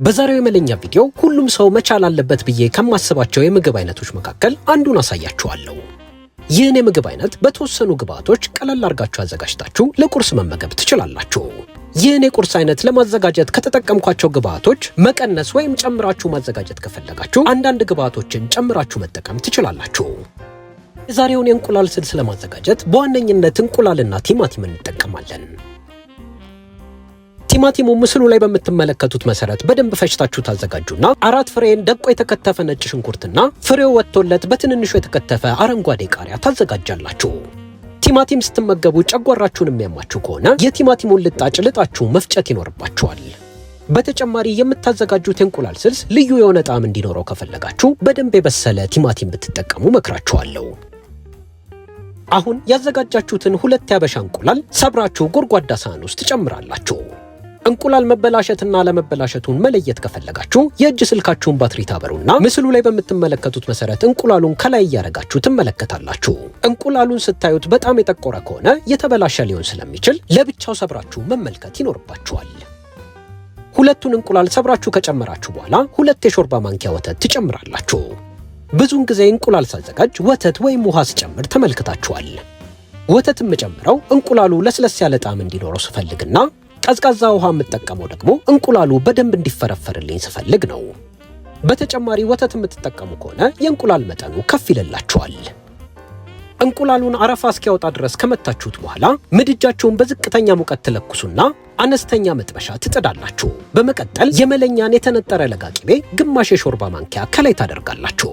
በዛሬው የመለኛ ቪዲዮ ሁሉም ሰው መቻል አለበት ብዬ ከማስባቸው የምግብ አይነቶች መካከል አንዱን አሳያችኋለሁ። ይህን የምግብ አይነት በተወሰኑ ግብአቶች ቀለል አድርጋችሁ አዘጋጅታችሁ ለቁርስ መመገብ ትችላላችሁ። ይህን የቁርስ አይነት ለማዘጋጀት ከተጠቀምኳቸው ግብአቶች መቀነስ ወይም ጨምራችሁ ማዘጋጀት ከፈለጋችሁ አንዳንድ ግብአቶችን ጨምራችሁ መጠቀም ትችላላችሁ። የዛሬውን የእንቁላል ስልስ ለማዘጋጀት በዋነኝነት እንቁላልና ቲማቲም እንጠቀማለን። ቲማቲሙ ምስሉ ላይ በምትመለከቱት መሰረት በደንብ ፈጭታችሁ ታዘጋጁና 4 ፍሬን ደቆ የተከተፈ ነጭ ሽንኩርትና ፍሬው ወጥቶለት በትንንሹ የተከተፈ አረንጓዴ ቃሪያ ታዘጋጃላችሁ። ቲማቲም ስትመገቡ ጨጓራችሁን የሚያማችሁ ከሆነ የቲማቲሙን ልጣጭ ልጣችሁ መፍጨት ይኖርባችኋል። በተጨማሪ የምታዘጋጁት የእንቁላል ስልስ ልዩ የሆነ ጣዕም እንዲኖረው ከፈለጋችሁ በደንብ የበሰለ ቲማቲም ብትጠቀሙ መክራችኋለሁ። አሁን ያዘጋጃችሁትን 2 ያበሻ እንቁላል ሰብራችሁ ጎድጓዳ ሳህን ውስጥ ጨምራላችሁ። እንቁላል መበላሸትና ለመበላሸቱን መለየት ከፈለጋችሁ የእጅ ስልካችሁን ባትሪ ታበሩና ምስሉ ላይ በምትመለከቱት መሰረት እንቁላሉን ከላይ ያረጋችሁ ትመለከታላችሁ። እንቁላሉን ስታዩት በጣም የጠቆረ ከሆነ የተበላሸ ሊሆን ስለሚችል ለብቻው ሰብራችሁ መመልከት ይኖርባችኋል። 2ቱን እንቁላል ሰብራችሁ ከጨመራችሁ በኋላ 2 የሾርባ ማንኪያ ወተት ትጨምራላችሁ። ብዙውን ጊዜ እንቁላል ሳዘጋጅ ወተት ወይም ውሃ ስጨምር ተመልክታችኋል። ወተት የምጨምረው እንቁላሉ ለስለስ ያለ ጣዕም እንዲኖረው ስፈልግና ቀዝቃዛ ውሃ የምትጠቀመው ደግሞ እንቁላሉ በደንብ እንዲፈረፈርልኝ ስፈልግ ነው። በተጨማሪ ወተት የምትጠቀሙ ከሆነ የእንቁላል መጠኑ ከፍ ይልላችኋል። እንቁላሉን አረፋ እስኪያወጣ ድረስ ከመታችሁት በኋላ ምድጃችሁን በዝቅተኛ ሙቀት ትለኩሱና አነስተኛ መጥበሻ ትጥዳላችሁ። በመቀጠል የመለኛን የተነጠረ ለጋ ቅቤ ግማሽ የሾርባ ማንኪያ ከላይ ታደርጋላችሁ።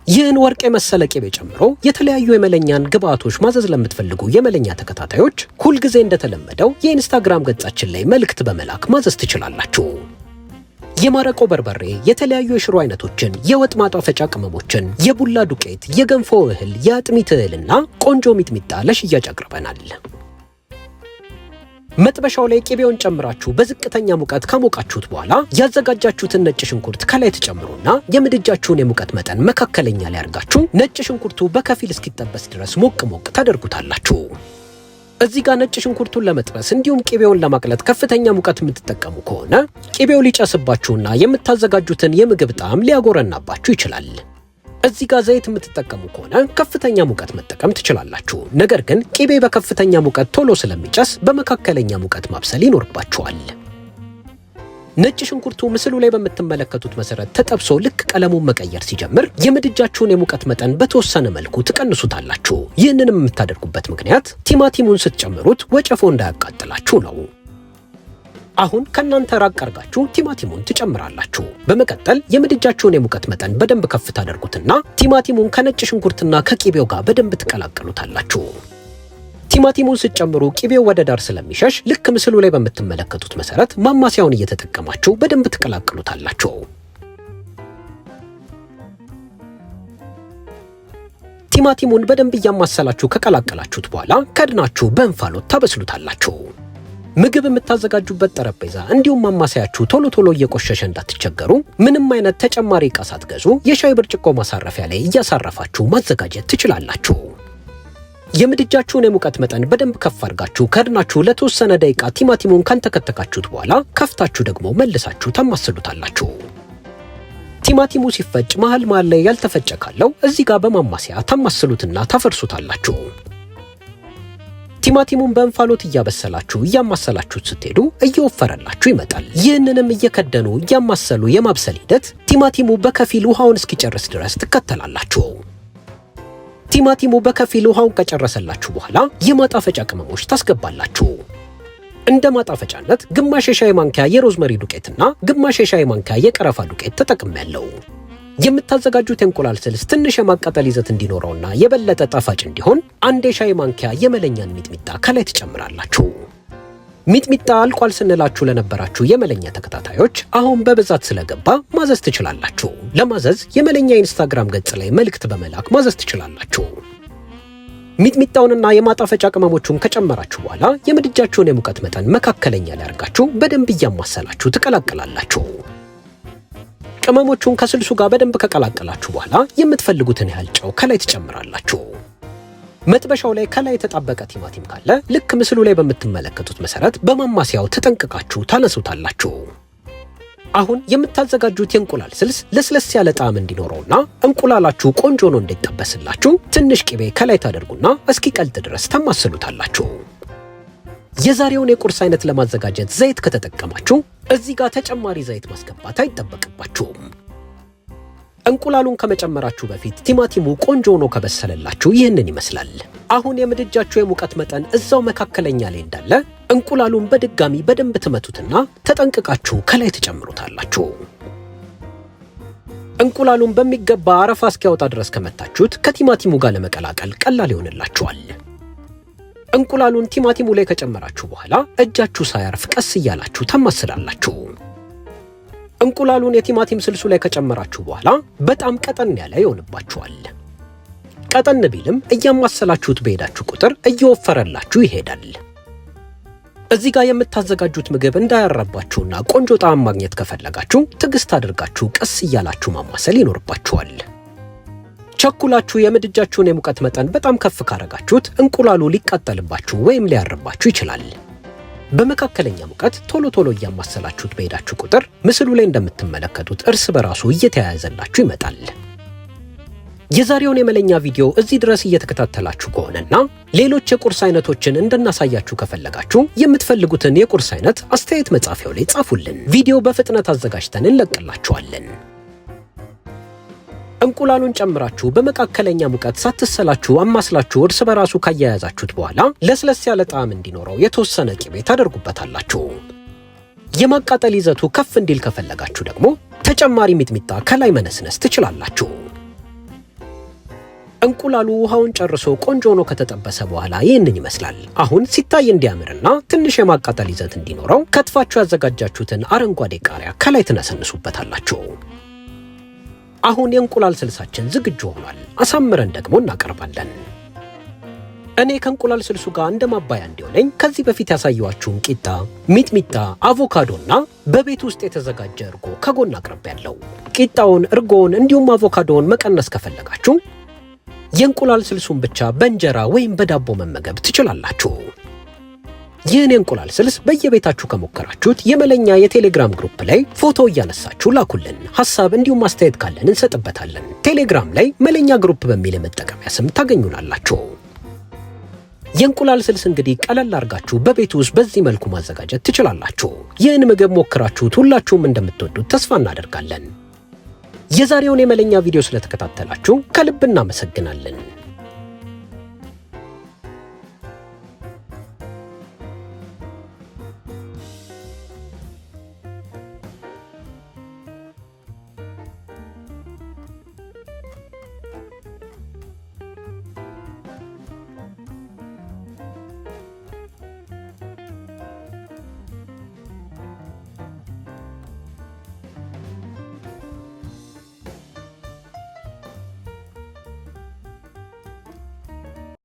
ይህን ወርቅ የመሰለ ቅቤ ጨምሮ የተለያዩ የመለኛን ግብአቶች ማዘዝ ለምትፈልጉ የመለኛ ተከታታዮች ሁልጊዜ እንደተለመደው የኢንስታግራም ገጻችን ላይ መልእክት በመላክ ማዘዝ ትችላላችሁ። የማረቆ በርበሬ፣ የተለያዩ የሽሮ አይነቶችን፣ የወጥ ማጣፈጫ ቅመሞችን፣ የቡላ ዱቄት፣ የገንፎ እህል፣ የአጥሚት እህልና ቆንጆ ሚጥሚጣ ለሽያጭ አቅርበናል። መጥበሻው ላይ ቅቤውን ጨምራችሁ በዝቅተኛ ሙቀት ካሞቃችሁት በኋላ ያዘጋጃችሁትን ነጭ ሽንኩርት ከላይ ተጨምሩና የምድጃችሁን የሙቀት መጠን መካከለኛ ላይ አድርጋችሁ ነጭ ሽንኩርቱ በከፊል እስኪጠበስ ድረስ ሞቅ ታደርጉታላችሁ። እዚህ ጋር ነጭ ሽንኩርቱን ለመጥበስ እንዲሁም ቅቤውን ለማቅለጥ ከፍተኛ ሙቀት የምትጠቀሙ ከሆነ ቅቤው ሊጨስባችሁና የምታዘጋጁትን የምግብ ጣዕም ሊያጎረናባችሁ ይችላል። እዚህ ጋር ዘይት የምትጠቀሙ ከሆነ ከፍተኛ ሙቀት መጠቀም ትችላላችሁ። ነገር ግን ቅቤ በከፍተኛ ሙቀት ቶሎ ስለሚጨስ በመካከለኛ ሙቀት ማብሰል ይኖርባችኋል። ነጭ ሽንኩርቱ ምስሉ ላይ በምትመለከቱት መሰረት ተጠብሶ ልክ ቀለሙን መቀየር ሲጀምር የምድጃችሁን የሙቀት መጠን በተወሰነ መልኩ ትቀንሱታላችሁ። ይህንንም የምታደርጉበት ምክንያት ቲማቲሙን ስትጨምሩት ወጨፎ እንዳያቃጥላችሁ ነው። አሁን ከናንተ ራቅ አርጋችሁ ቲማቲሙን ትጨምራላችሁ። በመቀጠል የምድጃችሁን የሙቀት መጠን በደንብ ከፍ ታደርጉትና ቲማቲሙን ከነጭ ሽንኩርትና ከቂቤው ጋር በደንብ ትቀላቅሉታላችሁ። ቲማቲሙን ስትጨምሩ ቂቤው ወደ ዳር ስለሚሸሽ ልክ ምስሉ ላይ በምትመለከቱት መሰረት ማማሲያውን እየተጠቀማችሁ በደንብ ትቀላቅሉታላችሁ። ቲማቲሙን በደንብ እያማሰላችሁ ከቀላቀላችሁት በኋላ ከድናችሁ በእንፋሎት ታበስሉታላችሁ። ምግብ የምታዘጋጁበት ጠረጴዛ እንዲሁም ማማሰያችሁ ቶሎ እየቆሸሸ እንዳትቸገሩ ምንም አይነት ተጨማሪ ዕቃ ሳትገዙ የሻይ ብርጭቆ ማሳረፊያ ላይ እያሳረፋችሁ ማዘጋጀት ትችላላችሁ። የምድጃችሁን የሙቀት መጠን በደንብ ከፍ አድርጋችሁ ከድናችሁ ለተወሰነ ደቂቃ ቲማቲሙን ካንተከተካችሁት በኋላ ከፍታችሁ ደግሞ መልሳችሁ ታማስሉታላችሁ። ቲማቲሙ ሲፈጭ መሃል ላይ ያልተፈጨ ካለው እዚህ ጋር በማማሰያ ታማስሉትና ታፈርሱታላችሁ። ቲማቲሙን በእንፋሎት እያማሰላችሁት ስትሄዱ እየወፈረላችሁ ይመጣል። ይህንንም እየከደኑ እያማሰሉ የማብሰል ሂደት ቲማቲሙ በከፊል ውሃውን እስኪጨርስ ድረስ ትከተላላችሁ። ቲማቲሙ በከፊል ውሃውን ከጨረሰላችሁ በኋላ የማጣፈጫ ቅመሞች ታስገባላችሁ። እንደ ማጣፈጫነት ግማሽ የሻይ ማንኪያ የሮዝመሪ ዱቄትና ግማሽ የሻይ ማንኪያ የቀረፋ ዱቄት ተጠቅሜያለሁ። የምታዘጋጁት የእንቁላል ስልስ ትንሽ የማቃጠል ይዘት እንዲኖረውና የበለጠ ጣፋጭ እንዲሆን 1 የሻይ ማንኪያ የመለኛን ሚጥሚጣ ከላይ ትጨምራላችሁ። ሚጥሚጣ አልቋል ስንላችሁ ለነበራችሁ የመለኛ ተከታታዮች አሁን በብዛት ስለገባ ማዘዝ ትችላላችሁ። ለማዘዝ የመለኛ ኢንስታግራም ገጽ ላይ መልእክት በመላክ ማዘዝ ትችላላችሁ። ሚጥሚጣውንና የማጣፈጫ ቅመሞቹን ከጨመራችሁ በኋላ የምድጃችሁን የሙቀት መጠን መካከለኛ ላይ አድርጋችሁ በደንብ እያማሰላችሁ ትቀላቅላላችሁ። ቅመሞቹን ከስልሱ ጋር በደንብ ከቀላቀላችሁ በኋላ የምትፈልጉትን ያህል ጨው ከላይ ትጨምራላችሁ። መጥበሻው ላይ ከላይ የተጣበቀ ቲማቲም ካለ ልክ ምስሉ ላይ በምትመለከቱት መሰረት በማማሲያው ተጠንቅቃችሁ ታነሱታላችሁ። አሁን የምታዘጋጁት የእንቁላል ስልስ ለስለስ ያለ ጣዕም እንዲኖረውና እንቁላላችሁ ቆንጆ ሆኖ እንዲጠበስላችሁ ትንሽ ቅቤ ከላይ ታደርጉና እስኪቀልጥ ድረስ ታማስሉታላችሁ። የዛሬውን የቁርስ አይነት ለማዘጋጀት ዘይት ከተጠቀማችሁ እዚህ ጋር ተጨማሪ ዘይት ማስገባት አይጠበቅባችሁም። እንቁላሉን ከመጨመራችሁ በፊት ቲማቲሙ ቆንጆ ሆኖ ከበሰለላችሁ ይህንን ይመስላል። አሁን የምድጃችሁ የሙቀት መጠን እዛው መካከለኛ ላይ እንዳለ እንቁላሉን በድጋሚ በደንብ ትመቱትና ተጠንቅቃችሁ ከላይ ትጨምሩታላችሁ። እንቁላሉን በሚገባ አረፋ እስኪያወጣ ድረስ ከመታችሁት ከቲማቲሙ ጋር ለመቀላቀል ቀላል ይሆንላችኋል። እንቁላሉን ቲማቲሙ ላይ ከጨመራችሁ በኋላ እጃችሁ ሳያርፍ ቀስ እያላችሁ ታማስላላችሁ። እንቁላሉን የቲማቲም ስልሱ ላይ ከጨመራችሁ በኋላ በጣም ቀጠን ያለ ይሆንባችኋል። ቀጠን ቢልም እያማሰላችሁት በሄዳችሁ ቁጥር እየወፈረላችሁ ይሄዳል። እዚህ ጋር የምታዘጋጁት ምግብ እንዳያራባችሁና ቆንጆ ጣዕም ማግኘት ከፈለጋችሁ ትዕግስት አድርጋችሁ ቀስ እያላችሁ ማማሰል ይኖርባችኋል። ቸኩላችሁ የምድጃችሁን የሙቀት መጠን በጣም ከፍ ካረጋችሁት እንቁላሉ ሊቃጠልባችሁ ወይም ሊያርባችሁ ይችላል። በመካከለኛ ሙቀት ቶሎ ቶሎ እያማሰላችሁት በሄዳችሁ ቁጥር ምስሉ ላይ እንደምትመለከቱት እርስ በራሱ እየተያያዘላችሁ ይመጣል። የዛሬውን የመለኛ ቪዲዮ እዚህ ድረስ እየተከታተላችሁ ከሆነና ሌሎች የቁርስ አይነቶችን እንድናሳያችሁ ከፈለጋችሁ የምትፈልጉትን የቁርስ አይነት አስተያየት መጻፊያው ላይ ጻፉልን። ቪዲዮ በፍጥነት አዘጋጅተን እንለቅላችኋለን። እንቁላሉን ጨምራችሁ በመካከለኛ ሙቀት ሳትሰላችሁ አማስላችሁ እርስ በራሱ ካያያዛችሁት በኋላ ለስለስ ያለ ጣዕም እንዲኖረው የተወሰነ ቅቤ ታደርጉበታላችሁ። የማቃጠል ይዘቱ ከፍ እንዲል ከፈለጋችሁ ደግሞ ተጨማሪ ሚጥሚጣ ከላይ መነስነስ ትችላላችሁ። እንቁላሉ ውሃውን ጨርሶ ቆንጆ ሆኖ ከተጠበሰ በኋላ ይህንን ይመስላል። አሁን ሲታይ እንዲያምርና ትንሽ የማቃጠል ይዘት እንዲኖረው ከትፋችሁ ያዘጋጃችሁትን አረንጓዴ ቃሪያ ከላይ ትነሰንሱበታላችሁ። አሁን የእንቁላል ስልሳችን ዝግጁ ሆኗል። አሳምረን ደግሞ እናቀርባለን። እኔ ከእንቁላል ስልሱ ጋር እንደ ማባያ እንዲሆነኝ ከዚህ በፊት ያሳየኋችሁን ቂጣ፣ ሚጥሚጣ፣ አቮካዶና በቤት ውስጥ የተዘጋጀ እርጎ ከጎን አቅርቤያለሁ። ቂጣውን፣ እርጎውን እንዲሁም አቮካዶውን መቀነስ ከፈለጋችሁ የእንቁላል ስልሱን ብቻ በእንጀራ ወይም በዳቦ መመገብ ትችላላችሁ። ይህን የእንቁላል ስልስ በየቤታችሁ ከሞከራችሁት የመለኛ የቴሌግራም ግሩፕ ላይ ፎቶ እያነሳችሁ ላኩልን። ሐሳብ እንዲሁም አስተያየት ካለን እንሰጥበታለን። ቴሌግራም ላይ መለኛ ግሩፕ በሚል የመጠቀሚያ ስም ታገኙናላችሁ። የእንቁላል ስልስ እንግዲህ ቀለል አድርጋችሁ በቤት ውስጥ በዚህ መልኩ ማዘጋጀት ትችላላችሁ። ይህን ምግብ ሞክራችሁት ሁላችሁም እንደምትወዱት ተስፋ እናደርጋለን። የዛሬውን የመለኛ ቪዲዮ ስለተከታተላችሁ ከልብ እናመሰግናለን።